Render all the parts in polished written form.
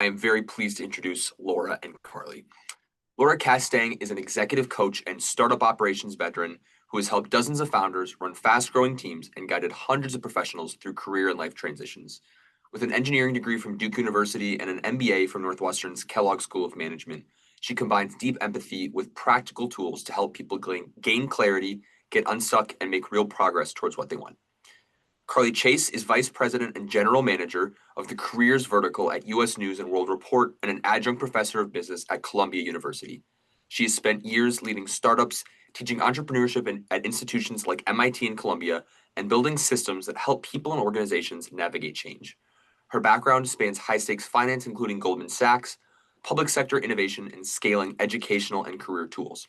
I am very pleased to introduce Laura and Carly. Laura Castang is an executive coach and startup operations veteran who has helped dozens of founders run fast-growing teams and guided hundreds of professionals through career and life transitions. With an engineering degree from Duke University and an MBA from Northwestern's Kellogg School of Management, she combines deep empathy with practical tools to help people gain clarity, get unstuck, and make real progress towards what they want. Carly Chase is Vice President and General Manager of the Careers Vertical at U.S. News and World Report and an adjunct professor of business at Columbia University. She has spent years leading startups, teaching entrepreneurship at institutions like MIT and Columbia, and building systems that help people and organizations navigate change. Her background spans high-stakes finance, including Goldman Sachs, public sector innovation, and scaling educational and career tools.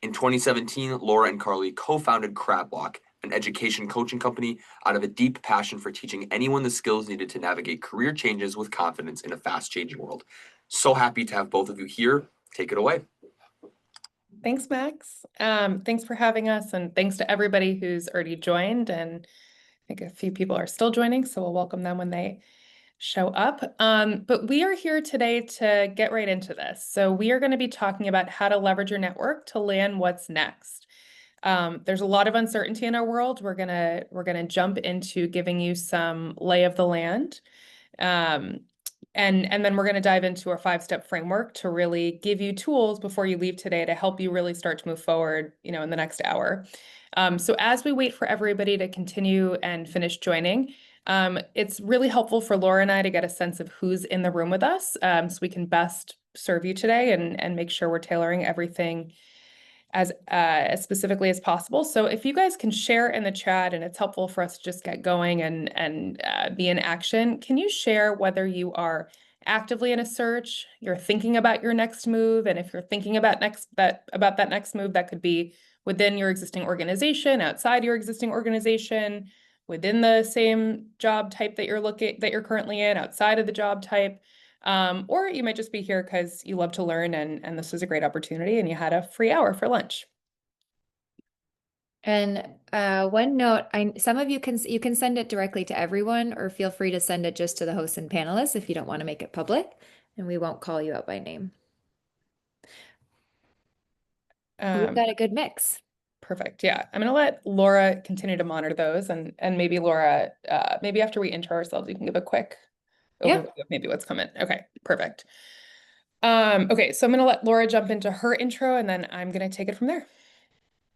In 2017, Laura and Carly co-founded Crabwalk, an education coaching company, out of a deep passion for teaching anyone the skills needed to navigate career changes with confidence in a fast-changing world. So happy to have both of you here. Take it away. Thanks, Max. Thanks for having us, and thanks to everybody who's already joined. And I think a few people are still joining, so we'll welcome them when they show up. But we are here today to get right into this. So we are going to be talking about how to leverage your network to land what's next. There's a lot of uncertainty in our world. We're gonna jump into giving you some lay of the land. And then we're going to dive into our 5-step framework to really give you tools before you leave today to help you really start to move forward, in the next hour. So as we wait for everybody to continue and finish joining, it's really helpful for Laura and I to get a sense of who's in the room with us, so we can best serve you today and make sure we're tailoring everything as specifically as possible. So if you guys can share in the chat, and it's helpful for us to just get going and be in action, can you share whether you are actively in a search, you're thinking about your next move, and if you're thinking about that next move, that could be within your existing organization, outside your existing organization, within the same job type that you're currently in, outside of the job type. Or you might just be here because you love to learn and this was a great opportunity and you had a free hour for lunch. And one note, some of you can send it directly to everyone, or feel free to send it just to the hosts and panelists if you don't want to make it public, and we won't call you out by name. We've got a good mix. Perfect. Yeah, I'm gonna let Laura continue to monitor those, and maybe Laura, maybe after we intro ourselves, you can give a quick overview of maybe what's coming. Okay, perfect. Okay, so I'm gonna let Laura jump into her intro, and then I'm gonna take it from there.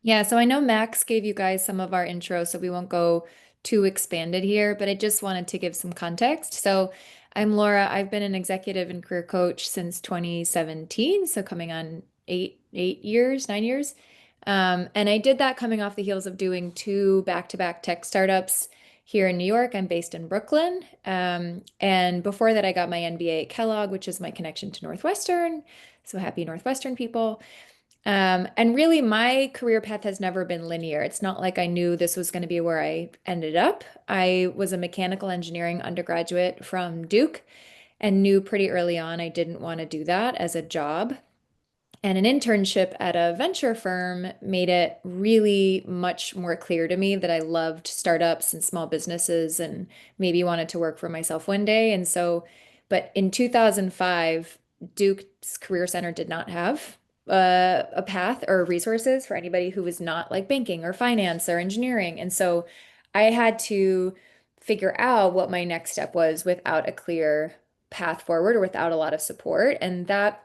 Yeah, so I know Max gave you guys some of our intro, so we won't go too expanded here, but I just wanted to give some context. So I'm Laura. I've been an executive and career coach since 2017, so coming on 9 years. And I did that coming off the heels of doing 2 back-to-back tech startups here in New York. I'm based in Brooklyn. And before that, I got my MBA at Kellogg, which is my connection to Northwestern. So happy Northwestern people. And really, my career path has never been linear. It's not like I knew this was going to be where I ended up. I was a mechanical engineering undergraduate from Duke and knew pretty early on I didn't want to do that as a job. And an internship at a venture firm made it really much more clear to me that I loved startups and small businesses and maybe wanted to work for myself one day. And so, but in 2005, Duke's Career Center did not have a path or resources for anybody who was not like banking or finance or engineering. And so I had to figure out what my next step was without a clear path forward or without a lot of support. And that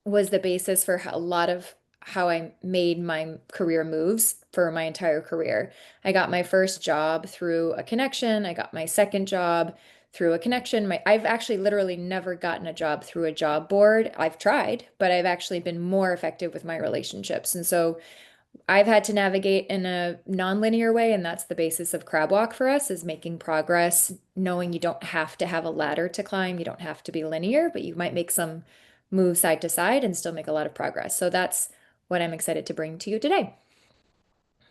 was the basis for a lot of how I made my career moves for my entire career. I got my first job through a connection. I got my second job through a connection. I've actually literally never gotten a job through a job board. I've tried, but I've actually been more effective with my relationships. And so I've had to navigate in a non-linear way, and that's the basis of Crabwalk for us, is making progress, knowing you don't have to have a ladder to climb. You don't have to be linear, but you might make some move side to side and still make a lot of progress. So that's what I'm excited to bring to you today.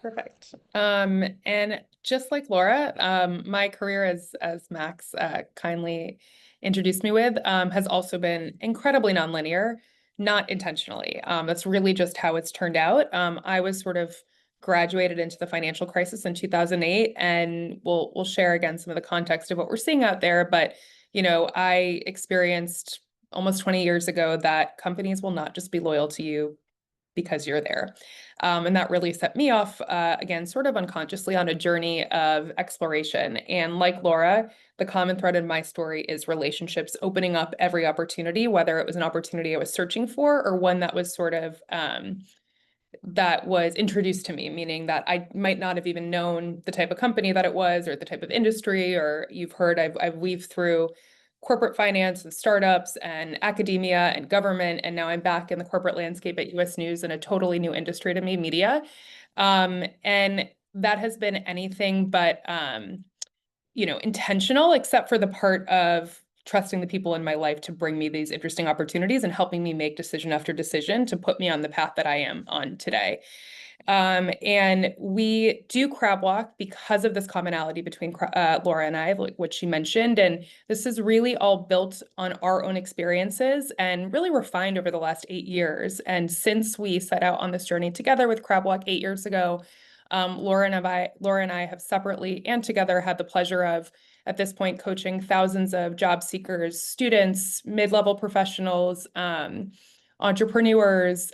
Perfect. And just like Laura, my career, as Max kindly introduced me with, has also been incredibly nonlinear, not intentionally. That's really just how it's turned out. I was sort of graduated into the financial crisis in 2008, and we'll share again some of the context of what we're seeing out there. But I experienced almost 20 years ago that companies will not just be loyal to you because you're there. And that really set me off, again, sort of unconsciously on a journey of exploration. And like Laura, the common thread in my story is relationships opening up every opportunity, whether it was an opportunity I was searching for or one that was sort of that was introduced to me, meaning that I might not have even known the type of company that it was or the type of industry, or you've heard I've weaved through corporate finance and startups and academia and government, and now I'm back in the corporate landscape at US News in a totally new industry to me, media. And that has been anything but intentional, except for the part of trusting the people in my life to bring me these interesting opportunities and helping me make decision after decision to put me on the path that I am on today. And we do crab walk because of this commonality between Laura and I, like what she mentioned. And this is really all built on our own experiences and really refined over the last 8 years. And since we set out on this journey together with crab walk 8 years ago, Laura and I have separately and together had the pleasure of, at this point, coaching thousands of job seekers, students, mid-level professionals, entrepreneurs,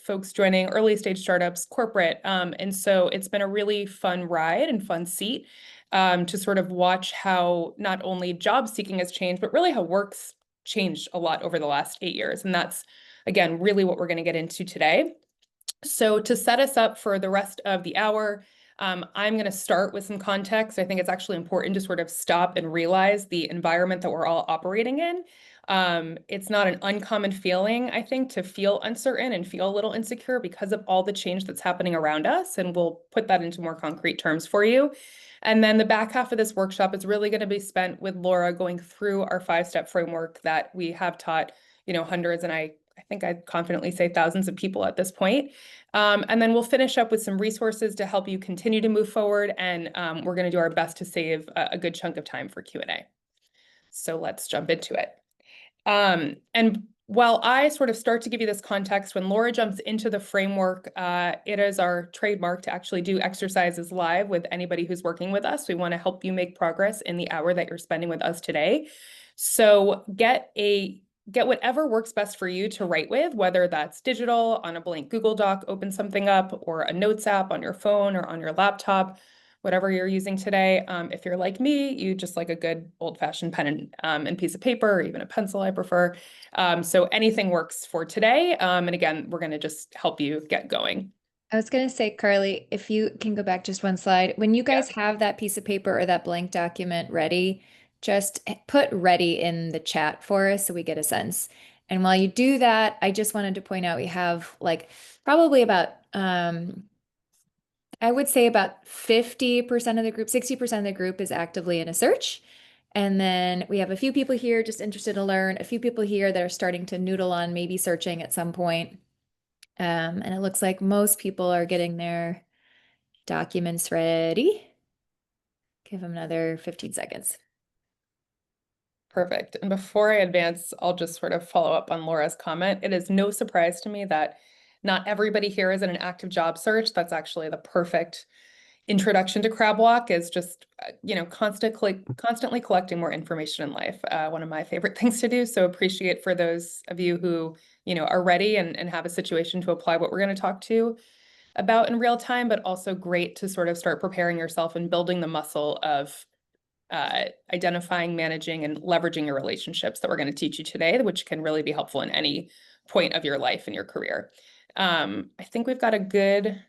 folks joining early stage startups, corporate. And so it's been a really fun ride and fun seat to sort of watch how not only job seeking has changed, but really how work's changed a lot over the last 8 years. And that's, again, really what we're going to get into today. So to set us up for the rest of the hour, I'm going to start with some context. I think it's actually important to sort of stop and realize the environment that we're all operating in. It's not an uncommon feeling, I think, to feel uncertain and feel a little insecure because of all the change that's happening around us. And we'll put that into more concrete terms for you. And then the back half of this workshop is really going to be spent with Laura going through our 5-step framework that we have taught, hundreds, and I think I'd confidently say thousands of people at this point. And then we'll finish up with some resources to help you continue to move forward. And we're going to do our best to save a good chunk of time for Q&A. So let's jump into it. And while I sort of start to give you this context, when Laura jumps into the framework, it is our trademark to actually do exercises live with anybody who's working with us. We want to help you make progress in the hour that you're spending with us today. So get whatever works best for you to write with, whether that's digital on a blank Google Doc, open something up, or a notes app on your phone or on your laptop, whatever you're using today. If you're like me, you just like a good old-fashioned pen and piece of paper, or even a pencil, I prefer. So anything works for today. And again, we're going to just help you get going. I was going to say, Carly, if you can go back just one slide, when you guys have that piece of paper or that blank document ready, just put ready in the chat for us so we get a sense. And while you do that, I just wanted to point out we have like probably about, I would say about 50% of the group, 60% of the group is actively in a search. And then we have a few people here just interested to learn, a few people here that are starting to noodle on maybe searching at some point. And it looks like most people are getting their documents ready. Give them another 15 seconds. Perfect. And before I advance, I'll just sort of follow up on Laura's comment. It is no surprise to me that not everybody here is in an active job search. That's actually the perfect introduction to crab walk, is just, constantly collecting more information in life. One of my favorite things to do. So appreciate for those of you who, are ready and have a situation to apply what we're going to talk to about in real time, but also great to sort of start preparing yourself and building the muscle of identifying, managing, and leveraging your relationships that we're going to teach you today, which can really be helpful in any point of your life and your career. I think we've got a good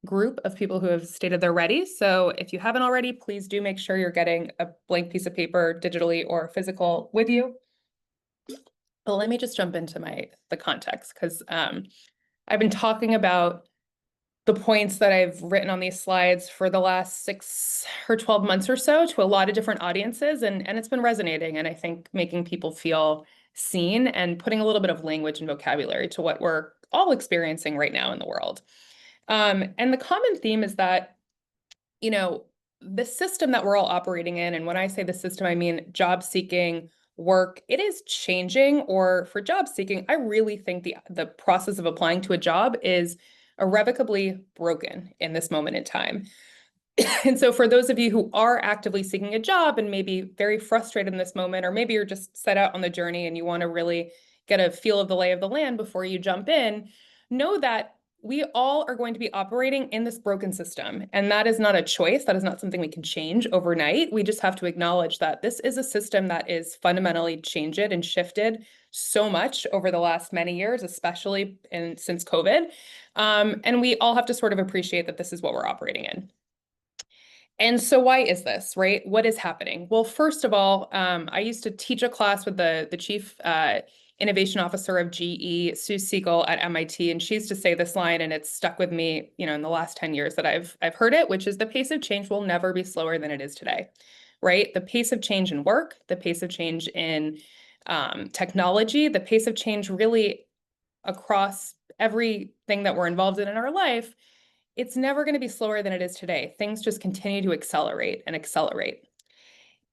group of people who have stated they're ready. So if you haven't already, please do make sure you're getting a blank piece of paper digitally or physical with you. But let me just jump into the context, because I've been talking about the points that I've written on these slides for the last 6 or 12 months or so to a lot of different audiences, and it's been resonating, and I think making people feel seen and putting a little bit of language and vocabulary to what we're all experiencing right now in the world. And the common theme is that, the system that we're all operating in, and when I say the system, I mean job seeking, work, it is changing. Or for job seeking, I really think the process of applying to a job is irrevocably broken in this moment in time. And so for those of you who are actively seeking a job and maybe very frustrated in this moment, or maybe you're just set out on the journey and you want to really get a feel of the lay of the land before you jump in, know that we all are going to be operating in this broken system. And that is not a choice. That is not something we can change overnight. We just have to acknowledge that this is a system that is fundamentally changed and shifted so much over the last many years, especially since COVID. And we all have to sort of appreciate that this is what we're operating in. And so why is this, right? What is happening? Well, first of all, I used to teach a class with the chief innovation officer of GE, Sue Siegel at MIT, and she used to say this line, and it's stuck with me, in the last 10 years that I've heard it, which is the pace of change will never be slower than it is today, right? The pace of change in work, the pace of change in technology, the pace of change really across everything that we're involved in our life, it's never going to be slower than it is today. Things just continue to accelerate and accelerate.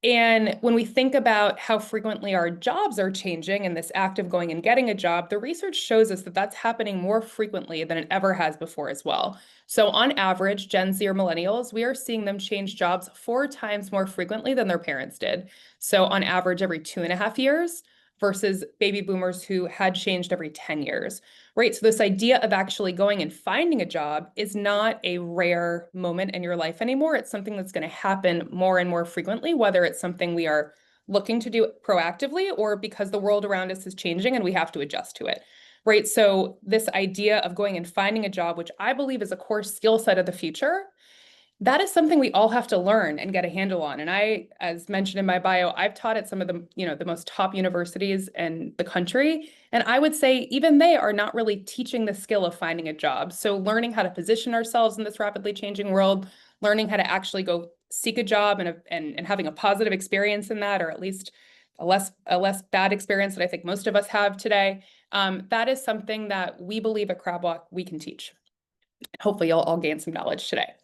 And when we think about how frequently our jobs are changing and this act of going and getting a job, the research shows us that that's happening more frequently than it ever has before as well. So on average, Gen Z or millennials, we are seeing them change jobs 4 times more frequently than their parents did. So on average, every 2.5 years versus baby boomers who had changed every 10 years, right? So this idea of actually going and finding a job is not a rare moment in your life anymore. It's something that's going to happen more and more frequently, whether it's something we are looking to do proactively or because the world around us is changing and we have to adjust to it, right? So this idea of going and finding a job, which I believe is a core skill set of the future, that is something we all have to learn and get a handle on. And I, as mentioned in my bio, I've taught at some of the most top universities in the country. And I would say even they are not really teaching the skill of finding a job. So learning how to position ourselves in this rapidly changing world, learning how to actually go seek a job and having a positive experience in that, or at least a less bad experience that I think most of us have today. That is something that we believe at CrabWalk we can teach. Hopefully you'll all gain some knowledge today.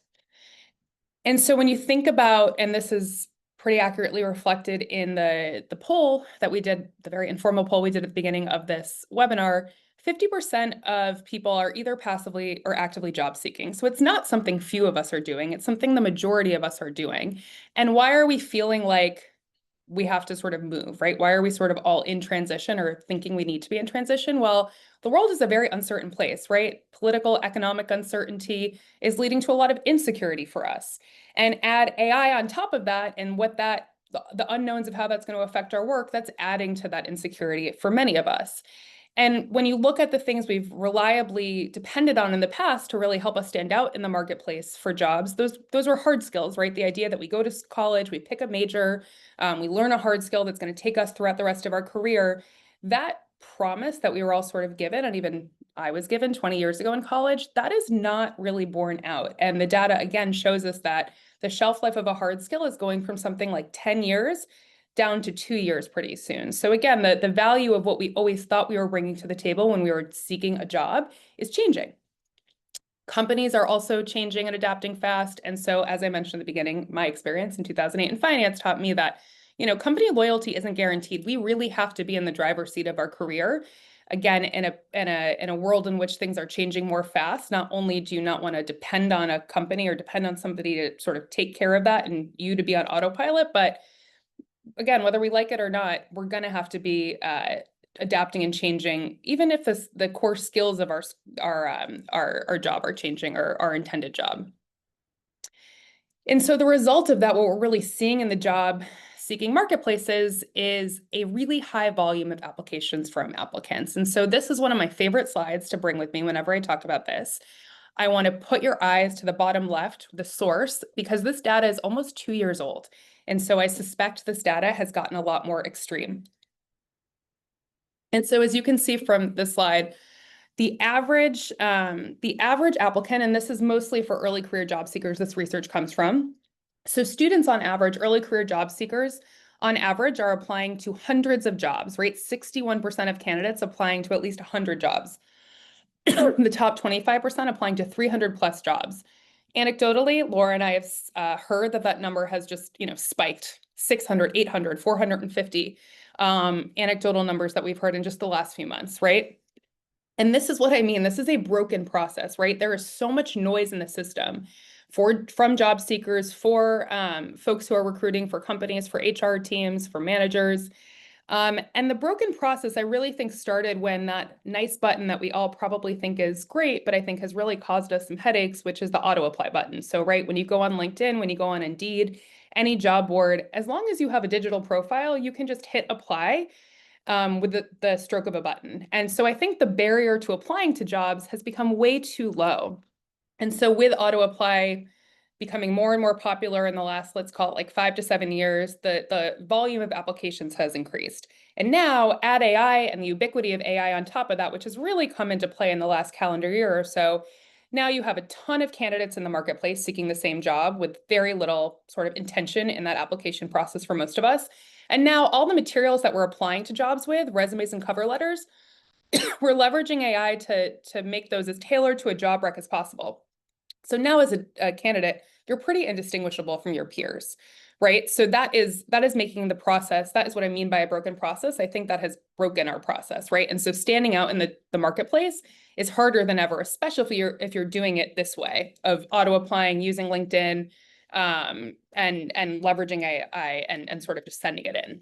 And so when you think about, and this is pretty accurately reflected in the poll that we did, the very informal poll we did at the beginning of this webinar, 50% of people are either passively or actively job seeking. So it's not something few of us are doing. It's something the majority of us are doing. And why are we feeling like we have to sort of move, right? Why are we sort of all in transition or thinking we need to be in transition? Well, the world is a very uncertain place, right? Political, economic uncertainty is leading to a lot of insecurity for us. And add AI on top of that and the unknowns of how that's going to affect our work, that's adding to that insecurity for many of us. And when you look at the things we've reliably depended on in the past to really help us stand out in the marketplace for jobs, those are hard skills, right? The idea that we go to college, we pick a major, we learn a hard skill that's going to take us throughout the rest of our career. That promise that we were all sort of given, and even I was given 20 years ago in college, that is not really borne out. And the data, again, shows us that the shelf life of a hard skill is going from something like 10 years down to 2 years pretty soon. So again, the value of what we always thought we were bringing to the table when we were seeking a job is changing. Companies are also changing and adapting fast. And so, as I mentioned at the beginning, my experience in 2008 in finance taught me that, company loyalty isn't guaranteed. We really have to be in the driver's seat of our career. Again, in a world in which things are changing more fast, not only do you not want to depend on a company or depend on somebody to sort of take care of that and you to be on autopilot, but again, whether we like it or not, we're going to have to be adapting and changing, even if the core skills of our job are changing, or our intended job. And so the result of that, what we're really seeing in the job seeking marketplaces is a really high volume of applications from applicants. And so this is one of my favorite slides to bring with me whenever I talk about this. I want to put your eyes to the bottom left, the source, because this data is almost 2 years old. And so I suspect this data has gotten a lot more extreme. And so as you can see from this slide, the average applicant, and this is mostly for early career job seekers, this research comes from. So students on average, early career job seekers on average are applying to hundreds of jobs, right? 61% of candidates applying to at least 100 jobs. The top 25% applying to 300 plus jobs. Anecdotally, Laura and I have heard that number has just, spiked 600, 800, 450 anecdotal numbers that we've heard in just the last few months, right? And this is what I mean. This is a broken process, right? There is so much noise in the system from job seekers, for folks who are recruiting, for companies, for HR teams, for managers. And the broken process, I really think, started when that nice button that we all probably think is great, but I think has really caused us some headaches, which is the auto apply button. So, right, when you go on LinkedIn, when you go on Indeed, any job board, as long as you have a digital profile, you can just hit apply with the stroke of a button. And so I think the barrier to applying to jobs has become way too low. And so with auto apply becoming more and more popular in the last, let's call it like 5 to 7 years, the volume of applications has increased. And now add AI and the ubiquity of AI on top of that, which has really come into play in the last calendar year or so. Now you have a ton of candidates in the marketplace seeking the same job with very little sort of intention in that application process for most of us. And now all the materials that we're applying to jobs with, resumes and cover letters, we're leveraging AI to make those as tailored to a job rec as possible. So now as a candidate, you're pretty indistinguishable from your peers, right? So that is making the process, that is what I mean by a broken process. I think that has broken our process, right? And so standing out in the marketplace is harder than ever, especially if you're doing it this way of auto applying, using LinkedIn, and leveraging AI and sort of just sending it in.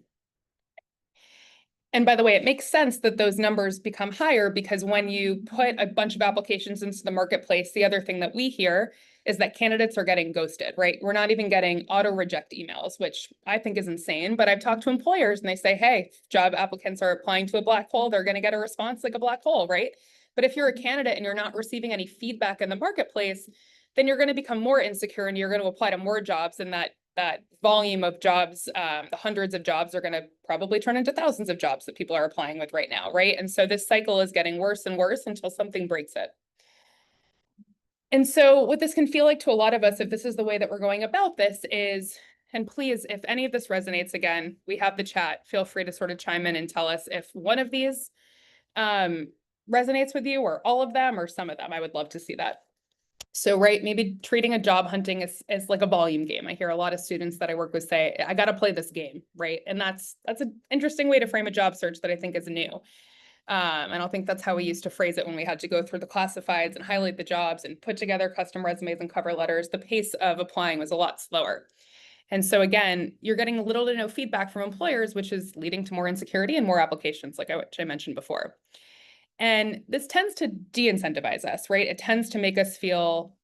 And by the way, it makes sense that those numbers become higher because when you put a bunch of applications into the marketplace, the other thing that we hear is that candidates are getting ghosted, right? We're not even getting auto reject emails, which I think is insane. But I've talked to employers and they say, hey, job applicants are applying to a black hole, they're going to get a response like a black hole, right? But if you're a candidate and you're not receiving any feedback in the marketplace, then you're going to become more insecure and you're going to apply to more jobs, and that volume of jobs, the hundreds of jobs are going to probably turn into thousands of jobs that people are applying with right now, right? And so this cycle is getting worse and worse until something breaks it. And so what this can feel like to a lot of us, if this is the way that we're going about this, is, and please, if any of this resonates, again, we have the chat, feel free to sort of chime in and tell us if one of these resonates with you, or all of them, or some of them. I would love to see that. So, right, maybe treating a job hunting as like a volume game. I hear a lot of students that I work with say, I got to play this game, right? And that's an interesting way to frame a job search that I think is new. I don't think that's how we used to phrase it when we had to go through the classifieds and highlight the jobs and put together custom resumes and cover letters. The pace of applying was a lot slower. And so again, you're getting little to no feedback from employers, which is leading to more insecurity and more applications, like I mentioned before. And this tends to de-incentivize us, right? It tends to make us feel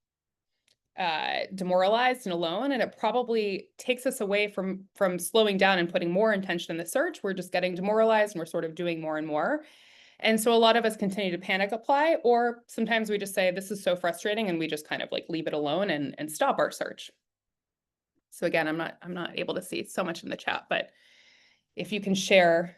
demoralized and alone, and it probably takes us away from slowing down and putting more intention in the search. We're just getting demoralized and we're sort of doing more and more. And so a lot of us continue to panic apply, or sometimes we just say, this is so frustrating, and we just kind of like leave it alone and stop our search. So again, I'm not able to see so much in the chat, but if you can share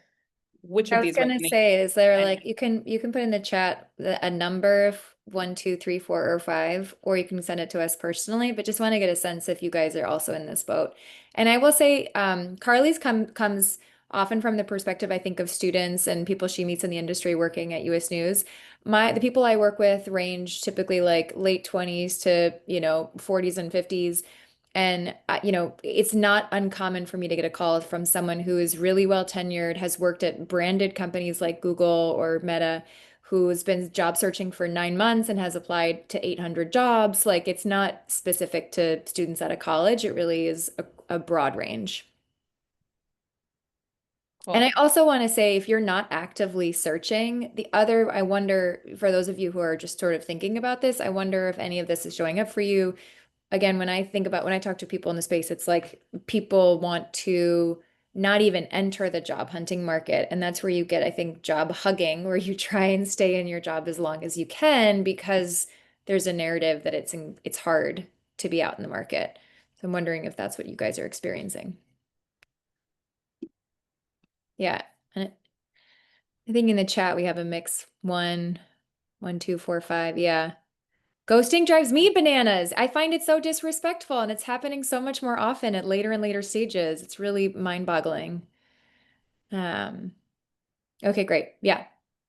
which I of was these gonna resonate. say, is there And like you can put in the chat a number of 1, 2, 3, 4, or 5, or you can send it to us personally, but just want to get a sense if you guys are also in this boat. And I will say, Carly's comes often from the perspective, I think, of students and people she meets in the industry working at US News. The people I work with range typically like late 20s to 40s and 50s. And, it's not uncommon for me to get a call from someone who is really well tenured, has worked at branded companies like Google or Meta, who's been job searching for 9 months and has applied to 800 jobs. Like, it's not specific to students out of college. It really is a broad range. And I cool. also want to say, if you're not actively searching, I wonder, for those of you who are just sort of thinking about this, I wonder if any of this is showing up for you. Again, when I talk to people in the space, it's like people want to not even enter the job hunting market. And that's where you get, I think, job hugging, where you try and stay in your job as long as you can because there's a narrative that it's hard to be out in the market. So I'm wondering if that's what you guys are experiencing. Yeah. And I think in the chat we have a mix. 1, 1, 2, 4, 5. Yeah. Ghosting drives me bananas. I find it so disrespectful, and it's happening so much more often at later and later stages. It's really mind-boggling. Um, okay, great. Yeah,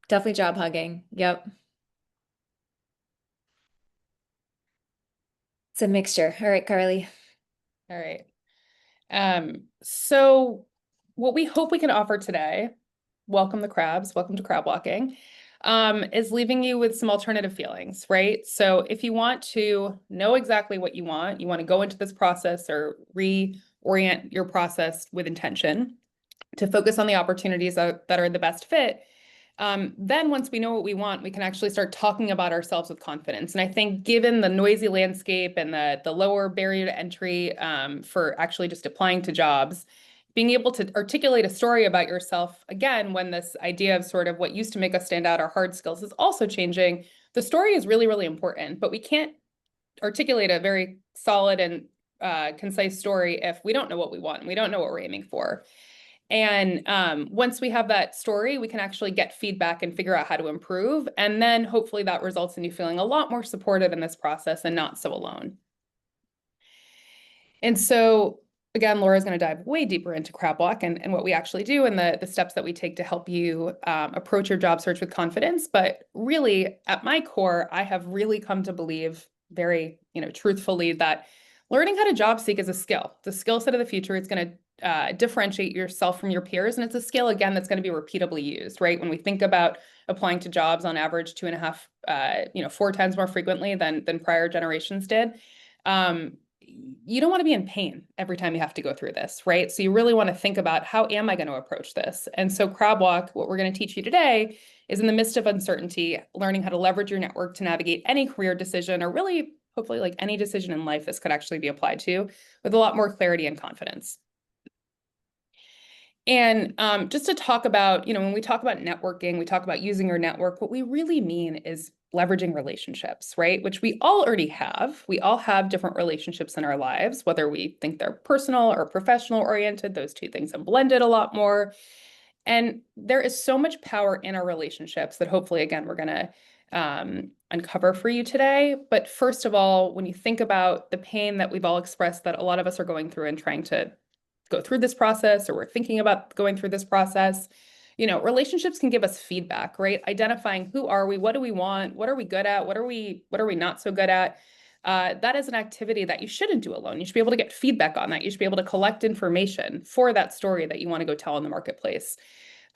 definitely job hugging. Yep. It's a mixture. All right, Carly. All right. So what we hope we can offer today, welcome the crabs, welcome to crab walking, is leaving you with some alternative feelings, right? So if you want to know exactly what you want to go into this process or reorient your process with intention to focus on the opportunities that are the best fit. Then once we know what we want, we can actually start talking about ourselves with confidence. And I think given the noisy landscape and the lower barrier to entry for actually just applying to jobs, being able to articulate a story about yourself, again, when this idea of sort of what used to make us stand out, our hard skills, is also changing, the story is really, really important. But we can't articulate a very solid and concise story if we don't know what we want and we don't know what we're aiming for. And once we have that story, we can actually get feedback and figure out how to improve. And then hopefully that results in you feeling a lot more supported in this process and not so alone. And so again, Laura's going to dive way deeper into crab walk and what we actually do and the steps that we take to help you approach your job search with confidence. But really, at my core, I have really come to believe very, truthfully that learning how to job seek is a skill. The skill set of the future. It's going to differentiate yourself from your peers. And it's a skill, again, that's going to be repeatably used, right? When we think about applying to jobs on average 2.5, 4 times more frequently than prior generations did. You don't want to be in pain every time you have to go through this, right? So you really want to think about, how am I going to approach this? And so crab walk, what we're going to teach you today is, in the midst of uncertainty, learning how to leverage your network to navigate any career decision, or really, hopefully, like any decision in life this could actually be applied to, with a lot more clarity and confidence. And just to talk about, when we talk about networking, we talk about using your network, what we really mean is leveraging relationships, right? Which we all already have. We all have different relationships in our lives, whether we think they're personal or professional oriented. Those two things have blended a lot more. And there is so much power in our relationships that hopefully, again, we're going to uncover for you today. But first of all, when you think about the pain that we've all expressed that a lot of us are going through and trying to go through this process, or we're thinking about going through this process, relationships can give us feedback, right? Identifying who are we, what do we want, what are we good at, what are we not so good at. That is an activity that you shouldn't do alone. You should be able to get feedback on that. You should be able to collect information for that story that you want to go tell in the marketplace.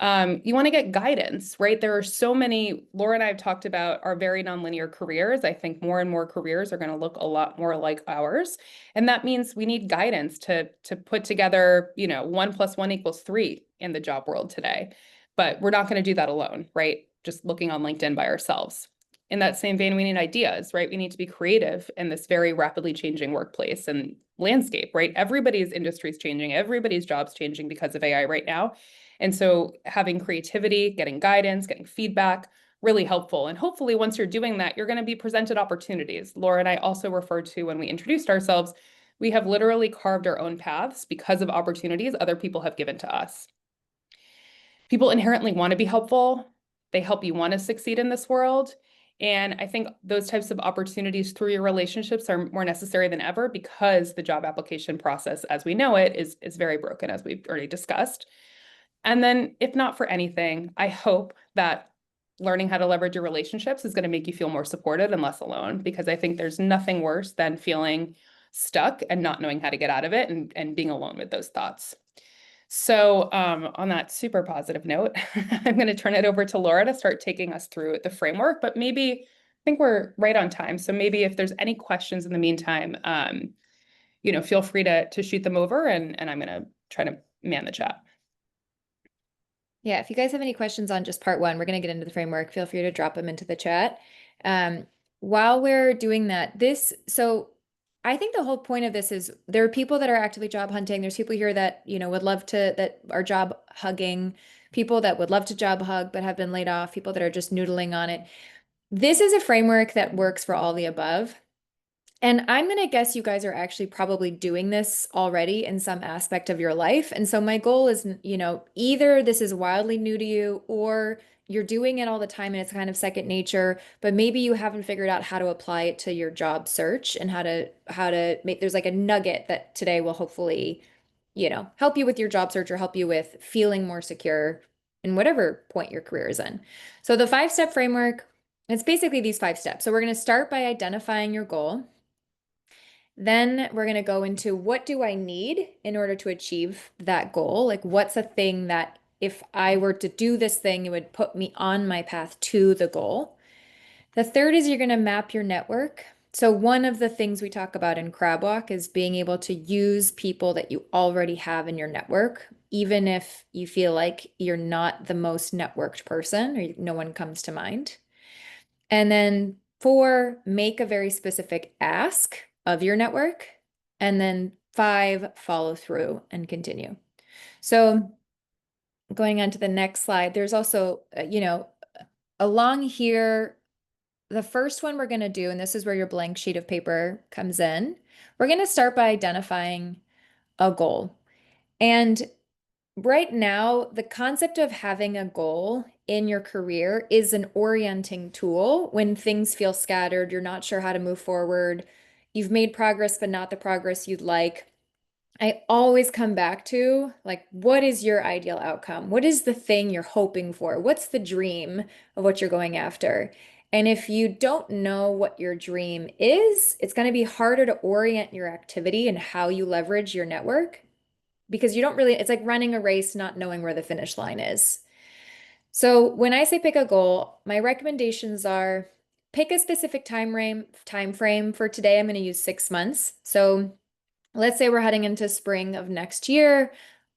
You want to get guidance, right? There are so many, Laura and I have talked about our very nonlinear careers. I think more and more careers are going to look a lot more like ours. And that means we need guidance to put together, 1 + 1 = 3 in the job world today. But we're not going to do that alone, right? Just looking on LinkedIn by ourselves. In that same vein, we need ideas, right? We need to be creative in this very rapidly changing workplace and landscape, right? Everybody's industry is changing. Everybody's job's changing because of AI right now. And so having creativity, getting guidance, getting feedback, really helpful. And hopefully once you're doing that, you're going to be presented opportunities. Laura and I also referred to, when we introduced ourselves, we have literally carved our own paths because of opportunities other people have given to us. People inherently want to be helpful. They help you want to succeed in this world. And I think those types of opportunities through your relationships are more necessary than ever, because the job application process, as we know it, is very broken, as we've already discussed. And then, if not for anything, I hope that learning how to leverage your relationships is going to make you feel more supported and less alone, because I think there's nothing worse than feeling stuck and not knowing how to get out of it, and being alone with those thoughts. So on that super positive note, I'm going to turn it over to Laura to start taking us through the framework, but maybe, I think we're right on time. So maybe if there's any questions in the meantime, feel free to shoot them over, and I'm going to try to man the chat. Yeah, if you guys have any questions on just part 1, we're going to get into the framework. Feel free to drop them into the chat. While we're doing that, so I think the whole point of this is, there are people that are actively job hunting. There's people here that, would love to, that are job hugging, people that would love to job hug but have been laid off, people that are just noodling on it. This is a framework that works for all the above. And I'm going to guess you guys are actually probably doing this already in some aspect of your life. And so my goal is, either this is wildly new to you, or you're doing it all the time and it's kind of second nature, but maybe you haven't figured out how to apply it to your job search, and how to make, there's like a nugget that today will hopefully, help you with your job search, or help you with feeling more secure in whatever point your career is in. So the 5-step framework, it's basically these 5 steps. So we're going to start by identifying your goal. Then we're going to go into, what do I need in order to achieve that goal? Like, what's a thing that if I were to do this thing, it would put me on my path to the goal. The third is you're going to map your network. So one of the things we talk about in Crab Walk is being able to use people that you already have in your network, even if you feel like you're not the most networked person or no one comes to mind. And then 4, make a very specific ask of your network. And then 5, follow through and continue. So going on to the next slide, there's also, along here, the first one we're going to do, and this is where your blank sheet of paper comes in, we're going to start by identifying a goal. And right now, the concept of having a goal in your career is an orienting tool when things feel scattered, you're not sure how to move forward, you've made progress, but not the progress you'd like. I always come back to, like, what is your ideal outcome? What is the thing you're hoping for? What's the dream of what you're going after? And if you don't know what your dream is, it's going to be harder to orient your activity and how you leverage your network because you don't really, it's like running a race, not knowing where the finish line is. So when I say pick a goal, my recommendations are pick a specific time frame. For today, I'm going to use 6 months. So let's say we're heading into spring of next year,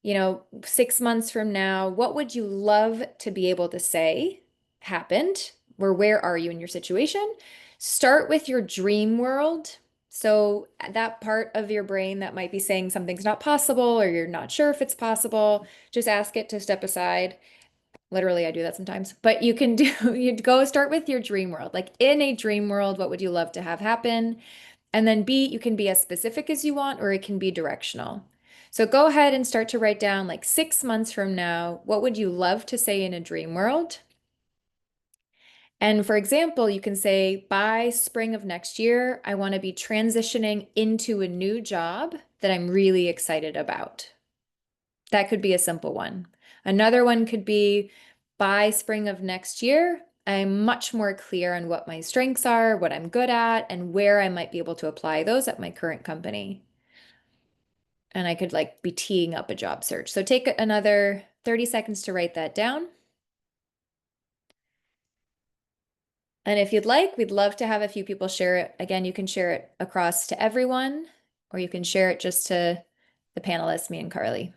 6 months from now, what would you love to be able to say happened? Or where are you in your situation? Start with your dream world. So that part of your brain that might be saying something's not possible or you're not sure if it's possible, just ask it to step aside. Literally, I do that sometimes, but you'd go start with your dream world. Like in a dream world, what would you love to have happen? And then B, you can be as specific as you want, or it can be directional. So go ahead and start to write down like 6 months from now, what would you love to say in a dream world? And for example, you can say by spring of next year, I want to be transitioning into a new job that I'm really excited about. That could be a simple one. Another one could be by spring of next year, I'm much more clear on what my strengths are, what I'm good at, and where I might be able to apply those at my current company. And I could like be teeing up a job search. So take another 30 seconds to write that down. And if you'd like, we'd love to have a few people share it. Again, you can share it across to everyone, or you can share it just to the panelists, me and Carly.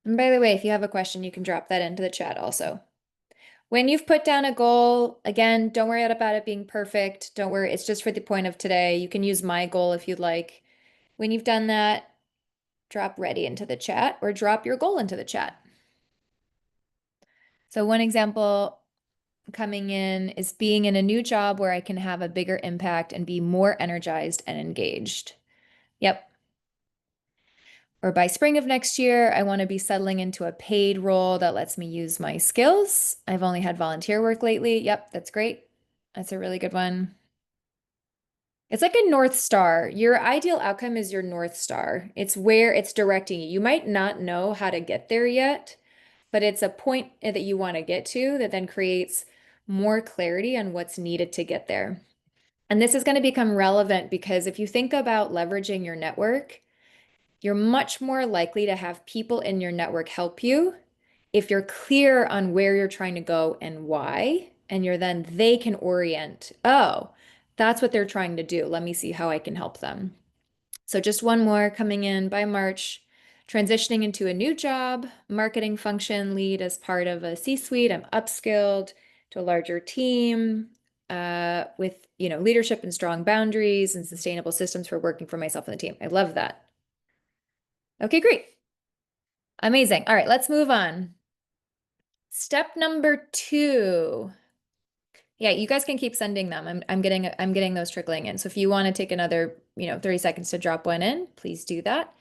And by the way, if you have a question, you can drop that into the chat also. When you've put down a goal, again, don't worry about it being perfect. Don't worry, it's just for the point of today. You can use my goal if you'd like. When you've done that, drop ready into the chat or drop your goal into the chat. So one example coming in is being in a new job where I can have a bigger impact and be more energized and engaged. Yep. Or by spring of next year, I want to be settling into a paid role that lets me use my skills. I've only had volunteer work lately. Yep, that's great. That's a really good one. It's like a North Star. Your ideal outcome is your North Star. It's where it's directing you. You might not know how to get there yet, but it's a point that you want to get to that then creates more clarity on what's needed to get there. And this is going to become relevant because if you think about leveraging your network, you're much more likely to have people in your network help you if you're clear on where you're trying to go and why, and they can orient, oh, that's what they're trying to do. Let me see how I can help them. So just one more coming in by March, transitioning into a new job, marketing function lead as part of a C-suite. I'm upskilled to a larger team with leadership and strong boundaries and sustainable systems for working for myself and the team. I love that. Okay, great. Amazing. All right, let's move on. Step number 2. Yeah, you guys can keep sending them. I'm getting those trickling in. So if you want to take another, 30 seconds to drop one in, please do that.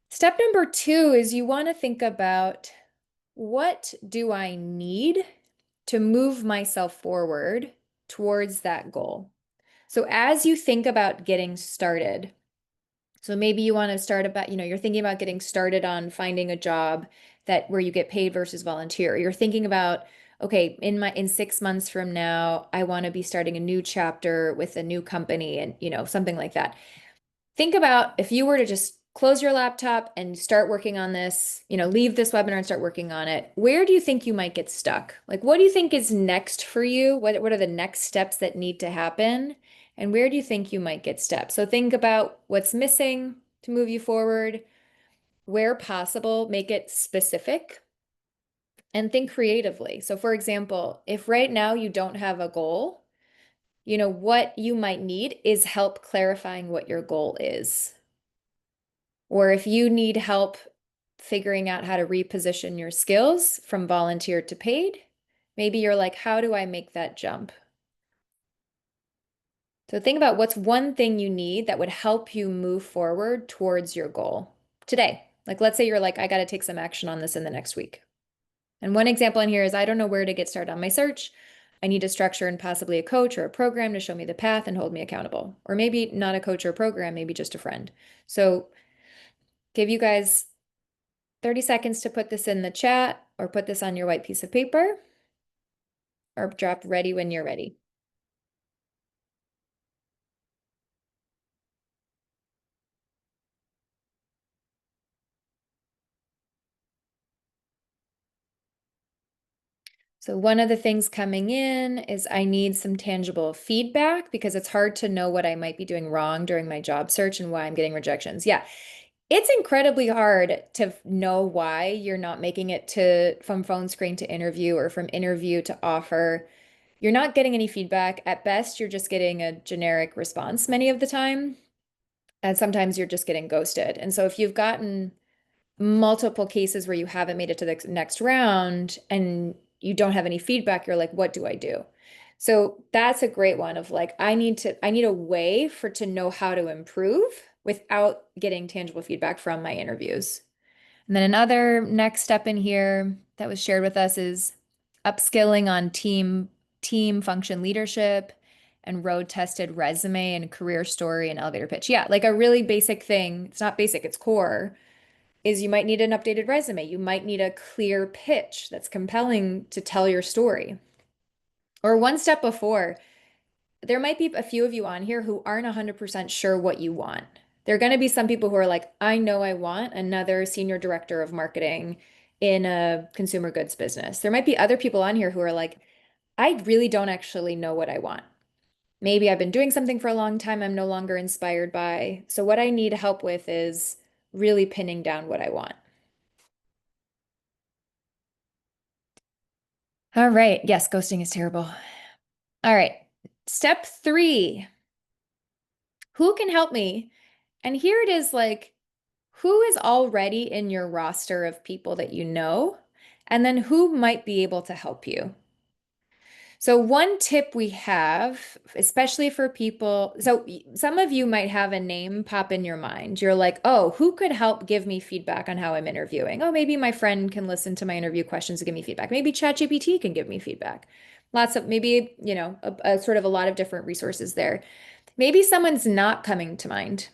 Step number 2 is you want to think about what do I need to move myself forward towards that goal? So as you think about getting started, so maybe you want to start about, you're thinking about getting started on finding a job that where you get paid versus volunteer. You're thinking about, okay, in 6 months from now, I want to be starting a new chapter with a new company and, something like that. Think about if you were to just close your laptop and start working on this, leave this webinar and start working on it, where do you think you might get stuck? Like, what do you think is next for you? What are the next steps that need to happen? And where do you think you might get stuck? So think about what's missing to move you forward, where possible, make it specific, and think creatively. So for example, if right now you don't have a goal, what you might need is help clarifying what your goal is. Or if you need help figuring out how to reposition your skills from volunteer to paid, maybe you're like, how do I make that jump? So think about what's one thing you need that would help you move forward towards your goal today. Like, let's say you're like, I got to take some action on this in the next week. And one example in here is I don't know where to get started on my search. I need a structure and possibly a coach or a program to show me the path and hold me accountable. Or maybe not a coach or a program, maybe just a friend. So give you guys 30 seconds to put this in the chat or put this on your white piece of paper or drop ready when you're ready. So one of the things coming in is I need some tangible feedback because it's hard to know what I might be doing wrong during my job search and why I'm getting rejections. Yeah, it's incredibly hard to know why you're not making it from phone screen to interview or from interview to offer. You're not getting any feedback. At best, you're just getting a generic response many of the time. And sometimes you're just getting ghosted. And so if you've gotten multiple cases where you haven't made it to the next round and you don't have any feedback, you're like, what do I do? So that's a great one of like, I need a way to know how to improve without getting tangible feedback from my interviews. And then another next step in here that was shared with us is upskilling on team function leadership and road tested resume and career story and elevator pitch. Yeah, like a really basic thing. It's not basic, it's core is you might need an updated resume. You might need a clear pitch that's compelling to tell your story. Or one step before, there might be a few of you on here who aren't 100% sure what you want. There are going to be some people who are like, I know I want another senior director of marketing in a consumer goods business. There might be other people on here who are like, I really don't actually know what I want. Maybe I've been doing something for a long time I'm no longer inspired by. So what I need help with is really pinning down what I want. All right. Yes, ghosting is terrible. All right. Step 3. Who can help me? And here it is like, who is already in your roster of people that you know? And then who might be able to help you? So one tip we have, especially for people, so some of you might have a name pop in your mind. You're like, oh, who could help give me feedback on how I'm interviewing? Oh, maybe my friend can listen to my interview questions and give me feedback. Maybe ChatGPT can give me feedback. Lots of maybe, a sort of a lot of different resources there. Maybe someone's not coming to mind.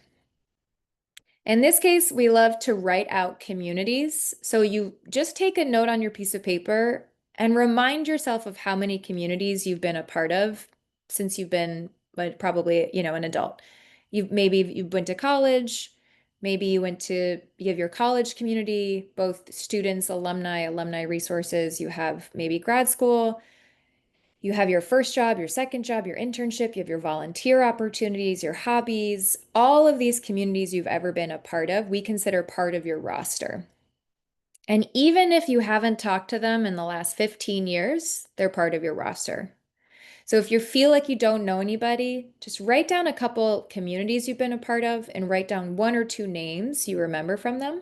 In this case, we love to write out communities. So you just take a note on your piece of paper and remind yourself of how many communities you've been a part of since you've been probably, an adult. You went to college, maybe you have your college community, both students, alumni resources, you have maybe grad school, you have your first job, your second job, your internship, you have your volunteer opportunities, your hobbies, all of these communities you've ever been a part of, we consider part of your roster. And even if you haven't talked to them in the last 15 years, they're part of your roster. So if you feel like you don't know anybody, just write down a couple communities you've been a part of and write down 1 or 2 names you remember from them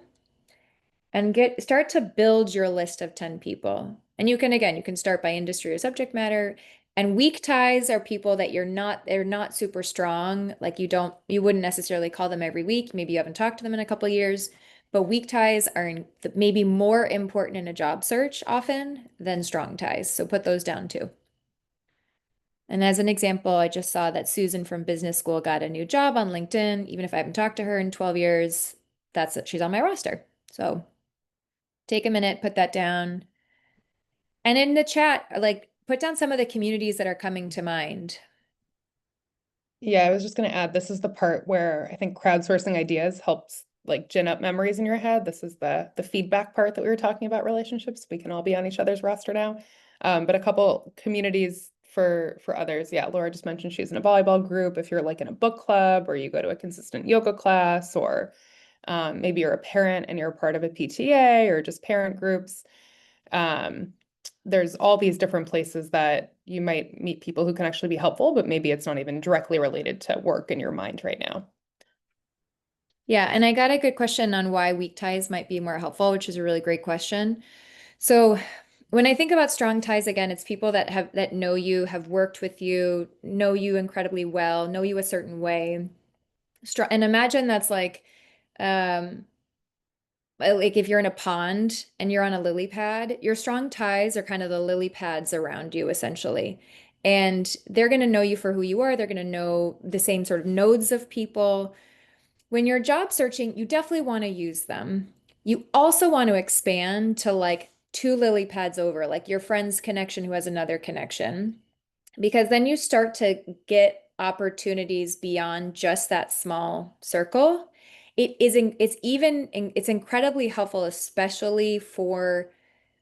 and start to build your list of 10 people. And you can start by industry or subject matter. And weak ties are people that they're not super strong. Like you wouldn't necessarily call them every week. Maybe you haven't talked to them in a couple of years, but weak ties are maybe more important in a job search often than strong ties. So put those down too. And as an example, I just saw that Susan from business school got a new job on LinkedIn. Even if I haven't talked to her in 12 years, that's it. She's on my roster. So take a minute, put that down. And in the chat, like put down some of the communities that are coming to mind. Yeah, I was just going to add, this is the part where I think crowdsourcing ideas helps like gin up memories in your head. This is the feedback part that we were talking about relationships. We can all be on each other's roster now. But a couple communities for others. Yeah, Laura just mentioned she's in a volleyball group. If you're like in a book club or you go to a consistent yoga class, or maybe you're a parent and you're a part of a PTA or just parent groups. There's all these different places that you might meet people who can actually be helpful, but maybe it's not even directly related to work in your mind right now. Yeah, and I got a good question on why weak ties might be more helpful, which is a really great question. So when I think about strong ties, again, it's people that know you, have worked with you, know you incredibly well, know you a certain way. Strong, and imagine that's um, like if you're in a pond and you're on a lily pad, your strong ties are kind of the lily pads around you, essentially. And they're going to know you for who you are. They're going to know the same sort of nodes of people. When you're job searching, you definitely want to use them. You also want to expand to like two lily pads over, like your friend's connection who has another connection, because then you start to get opportunities beyond just that small circle. It's incredibly helpful, especially for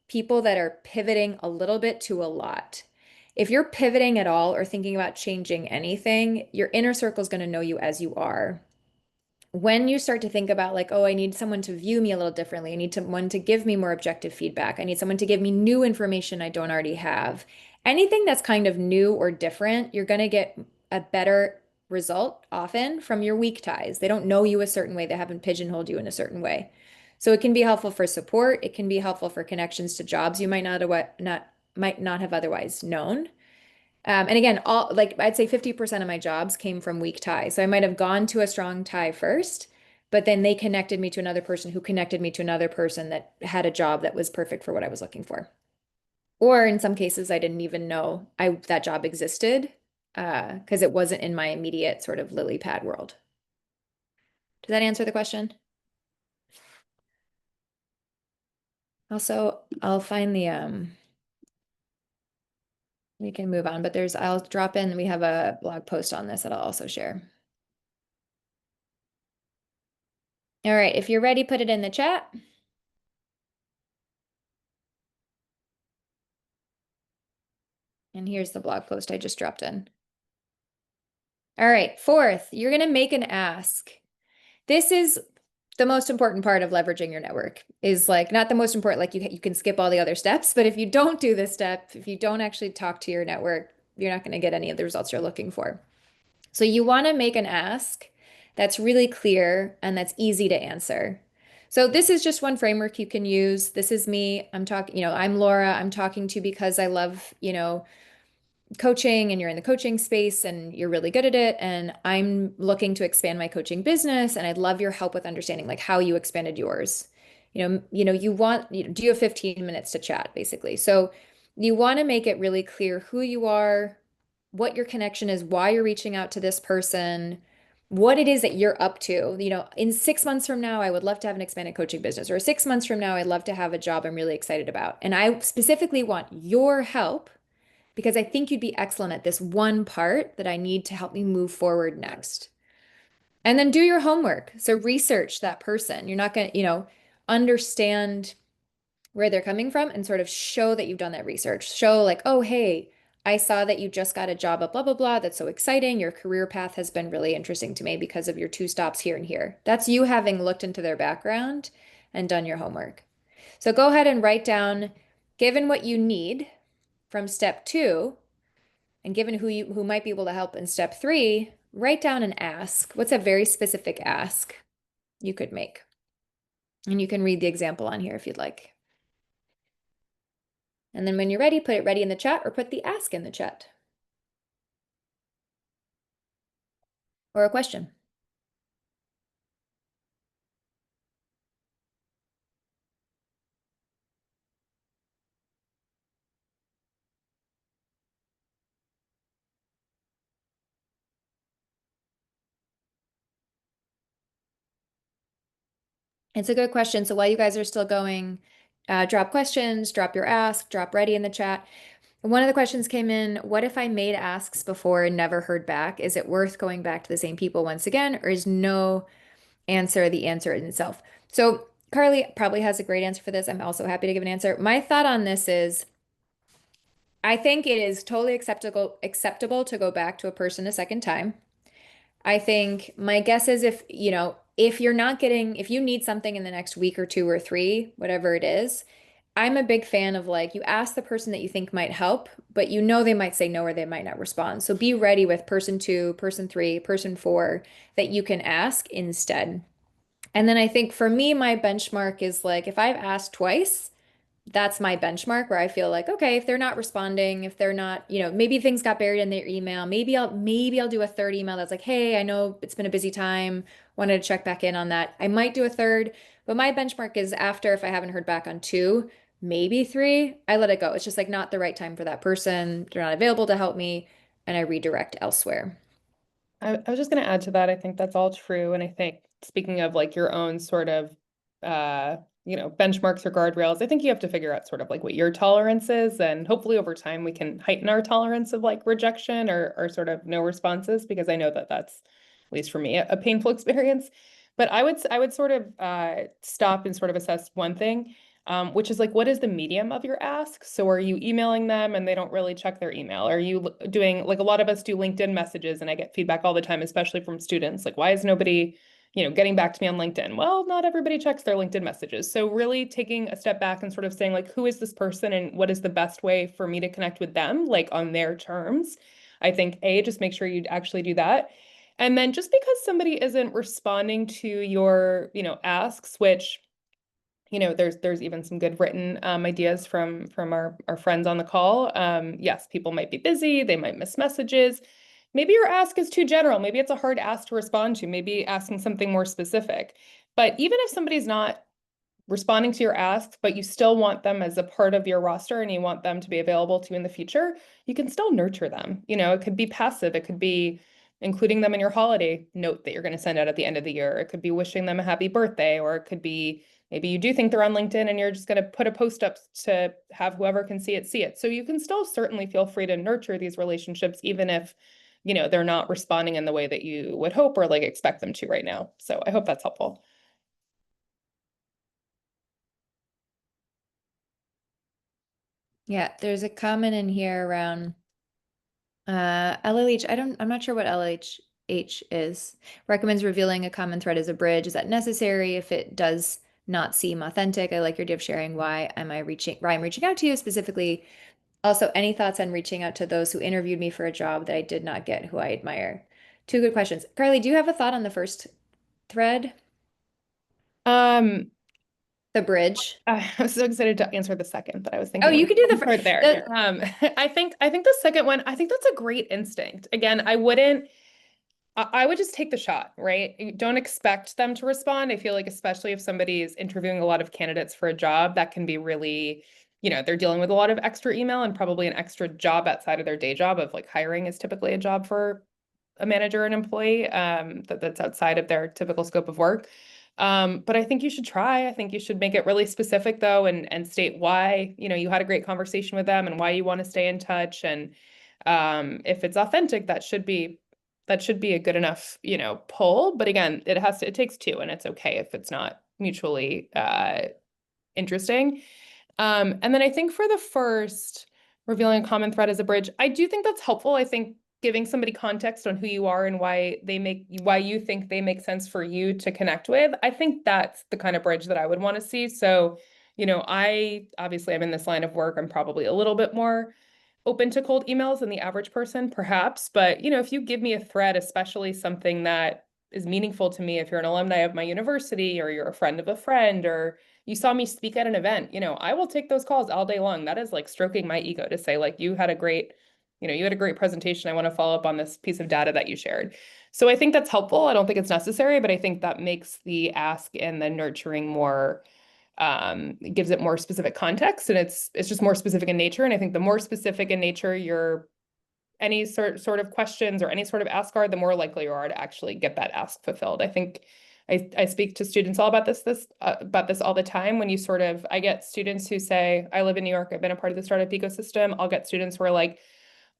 people that are pivoting a little bit to a lot. If you're pivoting at all or thinking about changing anything, your inner circle is going to know you as you are. When you start to think about like, oh, I need someone to view me a little differently, I need someone to give me more objective feedback, I need someone to give me new information I don't already have. Anything that's kind of new or different, you're going to get a better result often from your weak ties. They don't know you a certain way, they haven't pigeonholed you in a certain way. So it can be helpful for support, it can be helpful for connections to jobs you might not have otherwise known. And again, all like I'd say 50% of my jobs came from weak ties. So I might have gone to a strong tie first, but then they connected me to another person who connected me to another person that had a job that was perfect for what I was looking for. Or in some cases, I didn't even know that job existed because it wasn't in my immediate sort of lily pad world. Does that answer the question? Also, I'll find we can move on, but I'll drop in, we have a blog post on this that I'll also share. All right, if you're ready, put it in the chat. And here's the blog post I just dropped in. All right, fourth, you're going to make an ask. This is the most important part of leveraging your network, is like not the most important, like you can skip all the other steps, but if you don't do this step, if you don't actually talk to your network, you're not going to get any of the results you're looking for. So you want to make an ask that's really clear and that's easy to answer. So this is just one framework you can use. This is me. I'm talking, I'm Laura. I'm talking to you because I love, coaching and you're in the coaching space and you're really good at it. And I'm looking to expand my coaching business. And I'd love your help with understanding like how you expanded yours. Do you have 15 minutes to chat basically? So you want to make it really clear who you are, what your connection is, why you're reaching out to this person, what it is that you're up to. In 6 months from now, I would love to have an expanded coaching business, or 6 months from now, I'd love to have a job I'm really excited about. And I specifically want your help because I think you'd be excellent at this one part that I need to help me move forward next. And then do your homework. So research that person. You're not going to, understand where they're coming from and sort of show that you've done that research. Show like, oh, hey, I saw that you just got a job at blah, blah, blah. That's so exciting. Your career path has been really interesting to me because of your 2 stops here and here. That's you having looked into their background and done your homework. So go ahead and write down, given what you need from step 2, and given who might be able to help in step 3, write down an ask. What's a very specific ask you could make? And you can read the example on here if you'd like. And then when you're ready, put it ready in the chat or put the ask in the chat. Or a question. It's a good question. So while you guys are still going, drop questions, drop your ask, drop ready in the chat. One of the questions came in, what if I made asks before and never heard back? Is it worth going back to the same people once again, or is no answer the answer in itself? So Carly probably has a great answer for this. I'm also happy to give an answer. My thought on this is I think it is totally acceptable to go back to a person a second time. I think my guess is if, if you're not getting, if you need something in the next week or two or three, whatever it is, I'm a big fan of like, you ask the person that you think might help, but they might say no or they might not respond. So be ready with person two, person three, person four that you can ask instead. And then I think for me, my benchmark is like, if I've asked twice, that's my benchmark where I feel like, okay, if they're not responding, if they're not, maybe things got buried in their email, maybe I'll do a third email that's like, hey, I know it's been a busy time, wanted to check back in on that. I might do a third, but my benchmark is after, if I haven't heard back on two, maybe three, I let it go. It's just like not the right time for that person. They're not available to help me, and I redirect elsewhere. I was just going to add to that. I think that's all true. And I think speaking of like your own sort of, benchmarks or guardrails, I think you have to figure out sort of like what your tolerance is. And hopefully over time we can heighten our tolerance of like rejection or sort of no responses, because I know that that's, at least for me, a painful experience. But I would sort of stop and sort of assess one thing, which is like, what is the medium of your ask? So are you emailing them and they don't really check their email? Are you doing, like a lot of us do LinkedIn messages, and I get feedback all the time, especially from students, like, why is nobody, getting back to me on LinkedIn? Well, not everybody checks their LinkedIn messages. So really taking a step back and sort of saying like, who is this person and what is the best way for me to connect with them, like on their terms? I think just make sure you actually do that. And then just because somebody isn't responding to your, asks, which there's even some good written ideas from our friends on the call. Yes, people might be busy, they might miss messages. Maybe your ask is too general. Maybe it's a hard ask to respond to. Maybe asking something more specific. But even if somebody's not responding to your asks, but you still want them as a part of your roster and you want them to be available to you in the future, you can still nurture them. It could be passive. It could be including them in your holiday note that you're going to send out at the end of the year. It could be wishing them a happy birthday, or it could be maybe you do think they're on LinkedIn and you're just going to put a post up to have whoever can see it, see it. So you can still certainly feel free to nurture these relationships, even if, they're not responding in the way that you would hope or like expect them to right now. So I hope that's helpful. Yeah, there's a comment in here around LLH. I'm not sure what LLH is. Recommends revealing a common thread as a bridge. Is that necessary if it does not seem authentic? I like your idea of sharing why I'm reaching out to you specifically. Also, any thoughts on reaching out to those who interviewed me for a job that I did not get, who I admire? Two good questions. Carly, do you have a thought on the first thread? Um, The bridge. I was so excited to answer the second, but I was Oh, thinking you like can do right there. the I think the second one, I think that's a great instinct. Again, I would just take the shot, right? You don't expect them to respond. I feel like especially if somebody is interviewing a lot of candidates for a job, that can be really, they're dealing with a lot of extra email and probably an extra job outside of their day job of like hiring is typically a job for a manager and employee that's outside of their typical scope of work. But I think you should try. I think you should make it really specific though, and state why, you had a great conversation with them and why you want to stay in touch. And if it's authentic, that should be a good enough, pull. But again, it takes two, and it's okay if it's not mutually interesting. And then I think for the first, revealing a common thread as a bridge, I do think that's helpful. I think giving somebody context on who you are and why you think they make sense for you to connect with, I think that's the kind of bridge that I would want to see. So, I'm in this line of work. I'm probably a little bit more open to cold emails than the average person, perhaps. But, if you give me a thread, especially something that is meaningful to me, if you're an alumni of my university or you're a friend of a friend or you saw me speak at an event, I will take those calls all day long. That is like stroking my ego to say like, you had a great presentation. I want to follow up on this piece of data that you shared. So I think that's helpful. I don't think it's necessary, but I think that makes the ask and the nurturing more it gives it more specific context, and it's just more specific in nature. And I think the more specific in nature your any sort of questions or any sort of ask are, the more likely you are to actually get that ask fulfilled. I think I speak to students all about this all the time. When you sort of, I get students who say, I live in New York, I've been a part of the startup ecosystem. I'll get students who are like,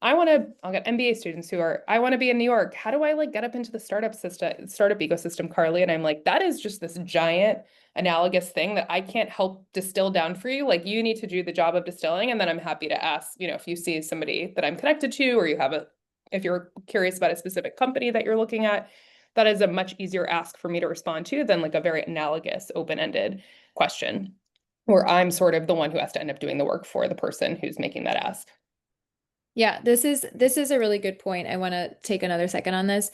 I'll get MBA students who are, I want to be in New York. How do I like get up into the startup ecosystem, Carly? And I'm like, that is just this giant analogous thing that I can't help distill down for you. Like you need to do the job of distilling. And then I'm happy to ask, if you see somebody that I'm connected to, or if you're curious about a specific company that you're looking at, that is a much easier ask for me to respond to than like a very analogous, open-ended question, where I'm sort of the one who has to end up doing the work for the person who's making that ask. Yeah, this is a really good point. I want to take another second on this.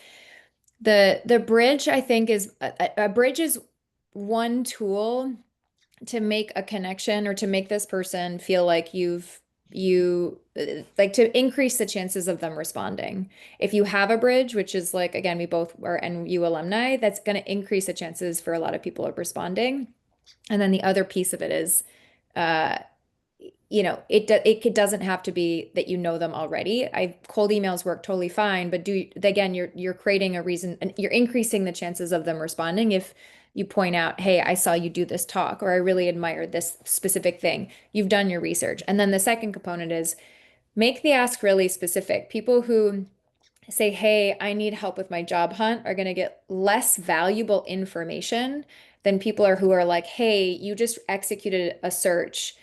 The bridge, I think, is a bridge is one tool to make a connection or to make this person feel like you like to increase the chances of them responding. If you have a bridge, which is like, again, we both are NU alumni, that's going to increase the chances for a lot of people of responding. And then the other piece of it is, uh, it doesn't have to be that you know them already. Cold emails work totally fine, but again, you're creating a reason and you're increasing the chances of them responding if you point out, hey, I saw you do this talk, or I really admired this specific thing. You've done your research. And then the second component is make the ask really specific. People who say, hey, I need help with my job hunt are going to get less valuable information than people who are like, hey, you just executed a search.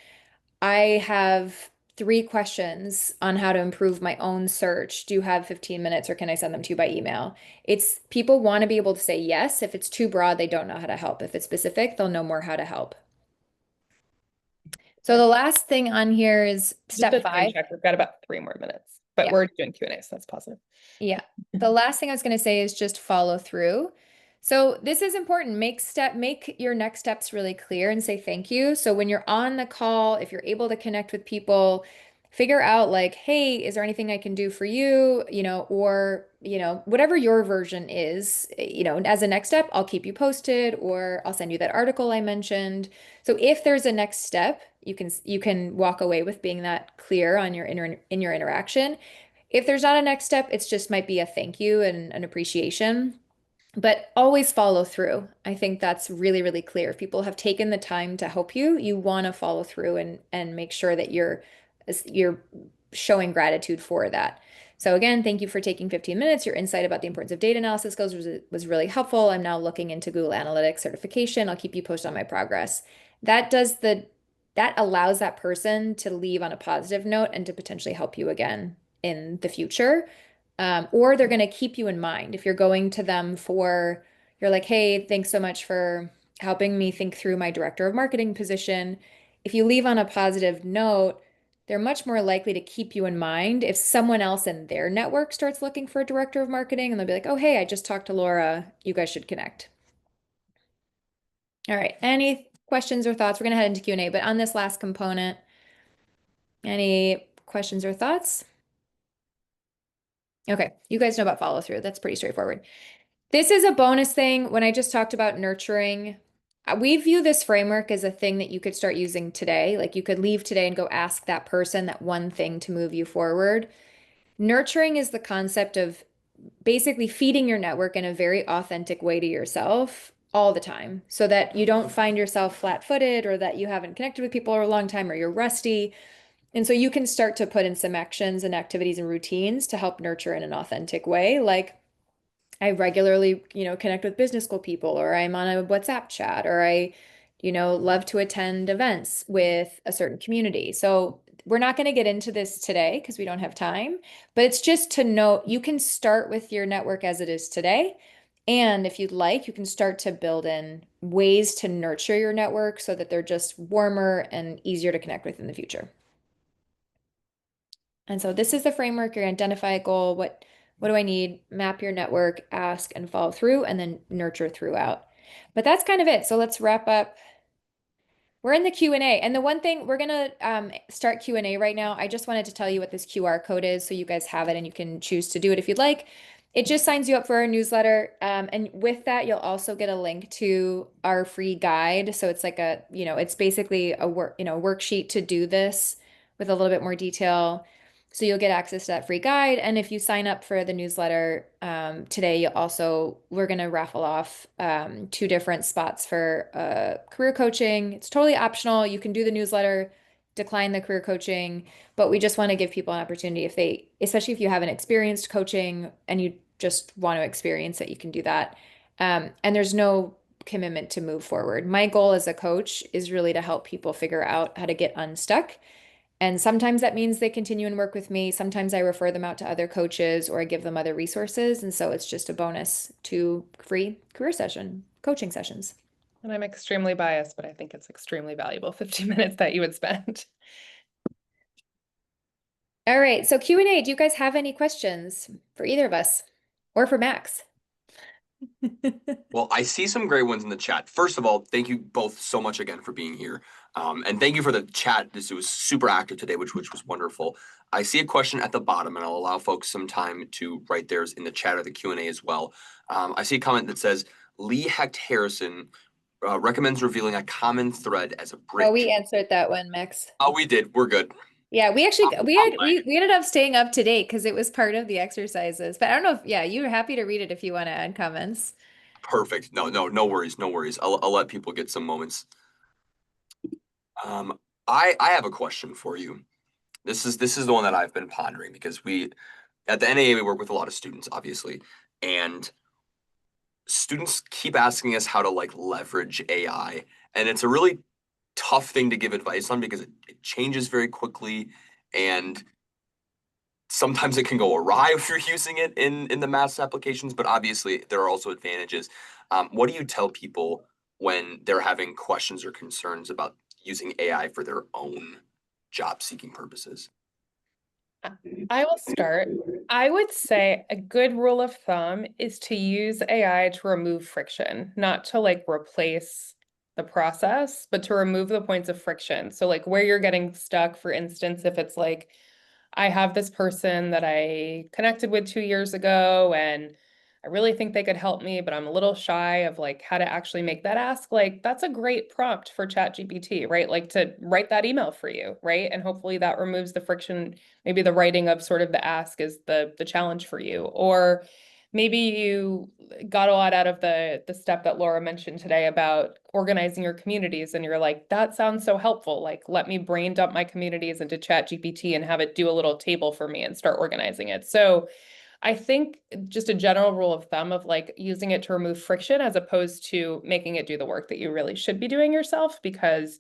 I have 3 questions on how to improve my own search. Do you have 15 minutes or can I send them to you by email? It's people want to be able to say yes. If it's too broad, they don't know how to help. If it's specific, they'll know more how to help. So the last thing on here is Just a step time 5. check. We've got about 3 more minutes, but Yeah. we're doing Q&A, so that's positive. Yeah. The last thing I was going to say is just follow through. So this is important. Make your next steps really clear and say thank you. So when you're on the call, if you're able to connect with people, figure out like, hey, is there anything I can do for you? Or, whatever your version is, as a next step, I'll keep you posted or I'll send you that article I mentioned. So if there's a next step, you can walk away with being that clear on in your interaction. If there's not a next step, it's just might be a thank you and an appreciation, but always follow through. I think that's really, really clear. If people have taken the time to help you, you want to follow through and make sure that you're showing gratitude for that. So again, thank you for taking 15 minutes. Your insight about the importance of data analysis skills was really helpful. I'm now looking into Google Analytics certification. I'll keep you posted on my progress. That allows that person to leave on a positive note and to potentially help you again in the future. Or they're going to keep you in mind. If you're going to them you're like, hey, thanks so much for helping me think through my director of marketing position. If you leave on a positive note, they're much more likely to keep you in mind if someone else in their network starts looking for a director of marketing and they'll be like, oh, hey, I just talked to Laura. You guys should connect. All right. Any questions or thoughts? We're going to head into Q&A, but on this last component, any questions or thoughts? Okay. You guys know about follow through. That's pretty straightforward. This is a bonus thing. When I just talked about nurturing, we view this framework as a thing that you could start using today. Like you could leave today and go ask that person that one thing to move you forward. Nurturing is the concept of basically feeding your network in a very authentic way to yourself all the time so that you don't find yourself flat-footed or that you haven't connected with people for a long time or you're rusty. And so you can start to put in some actions and activities and routines to help nurture in an authentic way. Like I regularly, connect with business school people, or I'm on a WhatsApp chat, or I, love to attend events with a certain community. So we're not going to get into this today because we don't have time, but it's just to know you can start with your network as it is today. And if you'd like, you can start to build in ways to nurture your network so that they're just warmer and easier to connect with in the future. And so this is the framework. You're going to identify a goal. What do I need? Map your network, ask and follow through, and then nurture throughout. But that's kind of it. So let's wrap up. We're in the Q&A. And the one thing, we're going to start Q&A right now. I just wanted to tell you what this QR code is so you guys have it and you can choose to do it if you'd like. It just signs you up for our newsletter. And with that, you'll also get a link to our free guide. So it's like it's basically a worksheet to do this with a little bit more detail. So you'll get access to that free guide. And if you sign up for the newsletter today, we're going to raffle off 2 different spots for career coaching. It's totally optional. You can do the newsletter, decline the career coaching, but we just want to give people an opportunity especially if you haven't experienced coaching and you just want to experience it, you can do that. And there's no commitment to move forward. My goal as a coach is really to help people figure out how to get unstuck. And sometimes that means they continue and work with me. Sometimes I refer them out to other coaches or I give them other resources. And so it's just a bonus to free coaching sessions. And I'm extremely biased, but I think it's extremely valuable 15 minutes that you would spend. All right. So Q&A, do you guys have any questions for either of us or for Max? Well, I see some great ones in the chat. First of all, thank you both so much again for being here. And thank you for the chat. This was super active today, which was wonderful. I see a question at the bottom, and I'll allow folks some time to write theirs in the chat or the Q&A as well. I see a comment that says, Lee Hecht Harrison recommends revealing a common thread as a bridge. Oh, we answered that one, Max. Oh, we did. We're good. Yeah, we actually we ended up staying up to date because it was part of the exercises. But I don't know if you were happy to read it if you want to add comments. Perfect. No worries. No worries. I'll let people get some moments. I have a question for you. This is the one that I've been pondering because we at the NAA we work with a lot of students, obviously, and students keep asking us how to like leverage AI, and it's a really tough thing to give advice on because it changes very quickly, and sometimes it can go awry if you're using it in the math applications. But obviously, there are also advantages. What do you tell people when they're having questions or concerns about using AI for their own job seeking purposes? I will start. I would say a good rule of thumb is to use AI to remove friction, not to like replace the process, but to remove the points of friction. So like where you're getting stuck, for instance, if it's like, I have this person that I connected with 2 years ago and I really think they could help me, but I'm a little shy of like how to actually make that ask. Like that's a great prompt for ChatGPT, right? Like to write that email for you, right? And hopefully that removes the friction. Maybe the writing of sort of the ask is the challenge for you. Or maybe you got a lot out of the step that Laura mentioned today about organizing your communities and you're like, that sounds so helpful. Like let me brain dump my communities into ChatGPT and have it do a little table for me and start organizing it. So I think just a general rule of thumb of like using it to remove friction as opposed to making it do the work that you really should be doing yourself. Because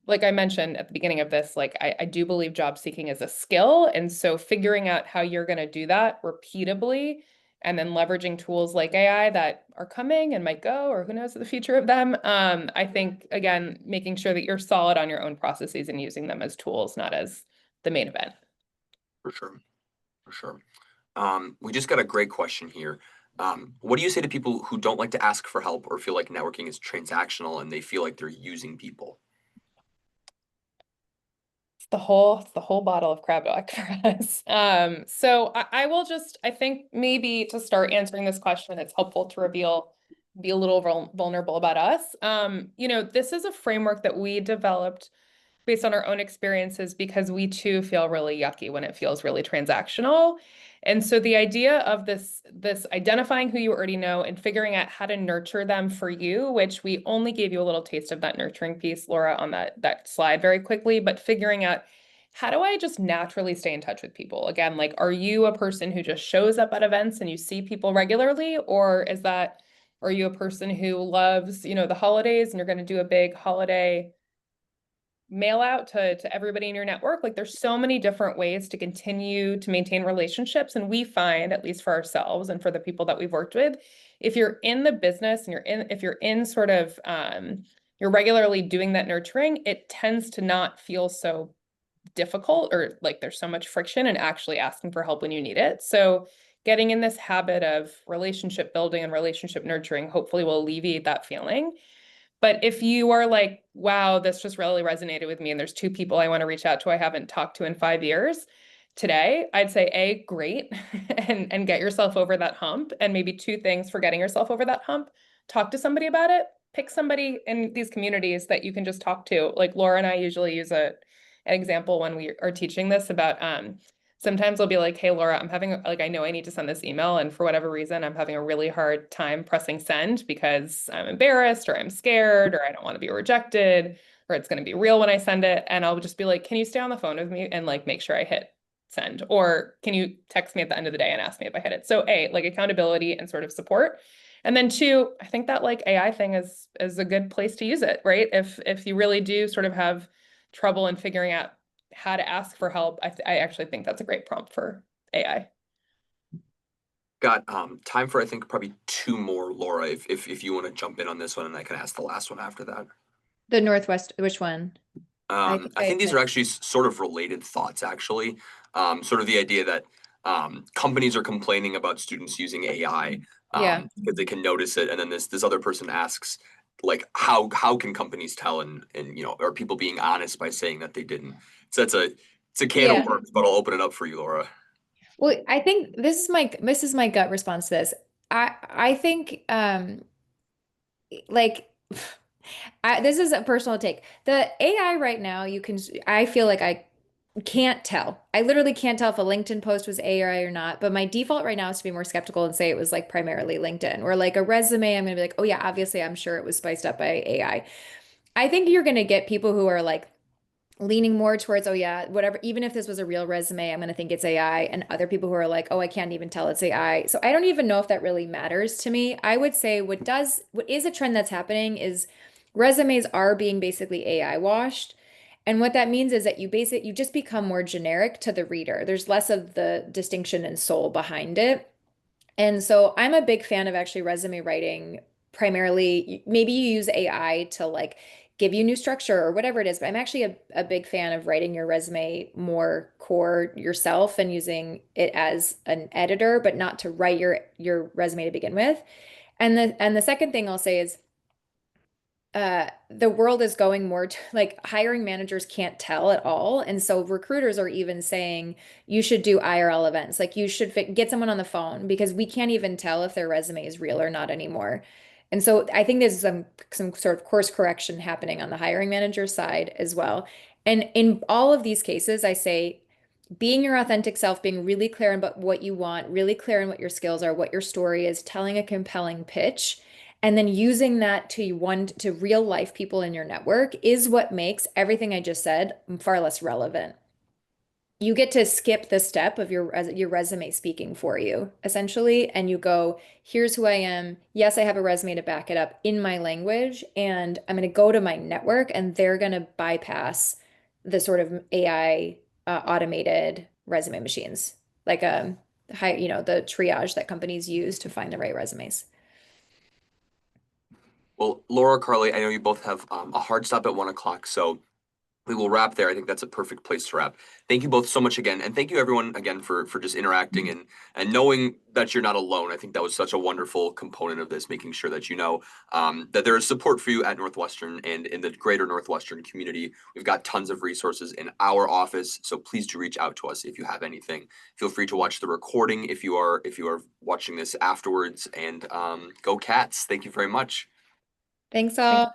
like I mentioned at the beginning of this, like I do believe job seeking is a skill. And so figuring out how you're going to do that repeatably and then leveraging tools like AI that are coming and might go, or who knows the future of them. I think, again, making sure that you're solid on your own processes and using them as tools, not as the main event. For sure. For sure. We just got a great question here. What do you say to people who don't like to ask for help or feel like networking is transactional and they feel like they're using people? It's the whole bottle of crab walk for us. So I will just, I think maybe to start answering this question, it's helpful to be a little vulnerable about us. This is a framework that we developed based on our own experiences because we too feel really yucky when it feels really transactional. And so the idea of this identifying who you already know and figuring out how to nurture them for you, which we only gave you a little taste of that nurturing piece, Laura, on that slide very quickly, but figuring out how do I just naturally stay in touch with people? Again, like, are you a person who just shows up at events and you see people regularly? Or are you a person who loves, the holidays and you're going to do a big holiday mail out to everybody in your network? Like there's so many different ways to continue to maintain relationships. And we find, at least for ourselves and for the people that we've worked with, if you're in the business and if you're in sort of, you're regularly doing that nurturing, it tends to not feel so difficult or like there's so much friction in actually asking for help when you need it. So getting in this habit of relationship building and relationship nurturing hopefully will alleviate that feeling. But if you are like, wow, this just really resonated with me, and there's 2 people I want to reach out to I haven't talked to in 5 years, today, I'd say, A, great, and get yourself over that hump. And maybe 2 things for getting yourself over that hump. Talk to somebody about it. Pick somebody in these communities that you can just talk to. Like Laura and I usually use an example when we are teaching this about sometimes I'll be like, hey, Laura, I'm having, like, I know I need to send this email, and for whatever reason, I'm having a really hard time pressing send because I'm embarrassed or I'm scared or I don't want to be rejected or it's going to be real when I send it. And I'll just be like, can you stay on the phone with me and like make sure I hit send? Or can you text me at the end of the day and ask me if I hit it? So A, like accountability and sort of support. And then two, I think that like AI thing is a good place to use it, right? If you really do sort of have trouble in figuring out how to ask for help, I actually think that's a great prompt for AI. Got time for I think probably two more, Laura, if you want to jump in on this one, and I can ask the last one after that. The Northwest, which one? I think these are actually sort of related thoughts, actually. Sort of the idea that companies are complaining about students using AI Yeah. because they can notice it, and then this other person asks, like, how can companies tell, and are people being honest by saying that they didn't? So it's a can of Yeah. worms, but I'll open it up for you, Laura. Well, I think this is my gut response to this. I think like this is a personal take. The AI right now, I feel like I can't tell. I literally can't tell if a LinkedIn post was AI or not, but my default right now is to be more skeptical and say it was like primarily LinkedIn or like a resume. I'm gonna be like, oh yeah, obviously I'm sure it was spiced up by AI. I think you're gonna get people who are like leaning more towards, oh yeah, whatever, even if this was a real resume, I'm going to think it's AI, and other people who are like, oh, I can't even tell it's AI. So I don't even know if that really matters to me. I would say what is a trend that's happening is resumes are being basically AI washed. And what that means is that you just become more generic to the reader. There's less of the distinction and soul behind it. And so I'm a big fan of actually resume writing. Primarily, maybe you use AI to like give you new structure or whatever it is, but I'm actually a big fan of writing your resume more core yourself and using it as an editor, but not to write your resume to begin with. And the second thing I'll say is the world is going more to like hiring managers can't tell at all. And so recruiters are even saying you should do IRL events. Like you should get someone on the phone because we can't even tell if their resume is real or not anymore. And so I think there's some sort of course correction happening on the hiring manager side as well. And in all of these cases, I say being your authentic self, being really clear about what you want, really clear on what your skills are, what your story is, telling a compelling pitch, and then using that to real life people in your network is what makes everything I just said far less relevant. You get to skip the step of your resume speaking for you, essentially, and you go, here's who I am. Yes, I have a resume to back it up in my language, and I'm going to go to my network, and they're going to bypass the sort of AI automated resume machines, like the triage that companies use to find the right resumes. Well, Laura, Carly, I know you both have a hard stop at 1 o'clock, so we will wrap there. I think that's a perfect place to wrap. Thank you both so much again, and thank you everyone again for just interacting and knowing that you're not alone. I think that was such a wonderful component of this, making sure that you know that there is support for you at Northwestern and in the greater Northwestern community. We've got tons of resources in our office, so please do reach out to us if you have anything. Feel free to watch the recording if you are watching this afterwards, and go Cats! Thank you very much. Thanks all.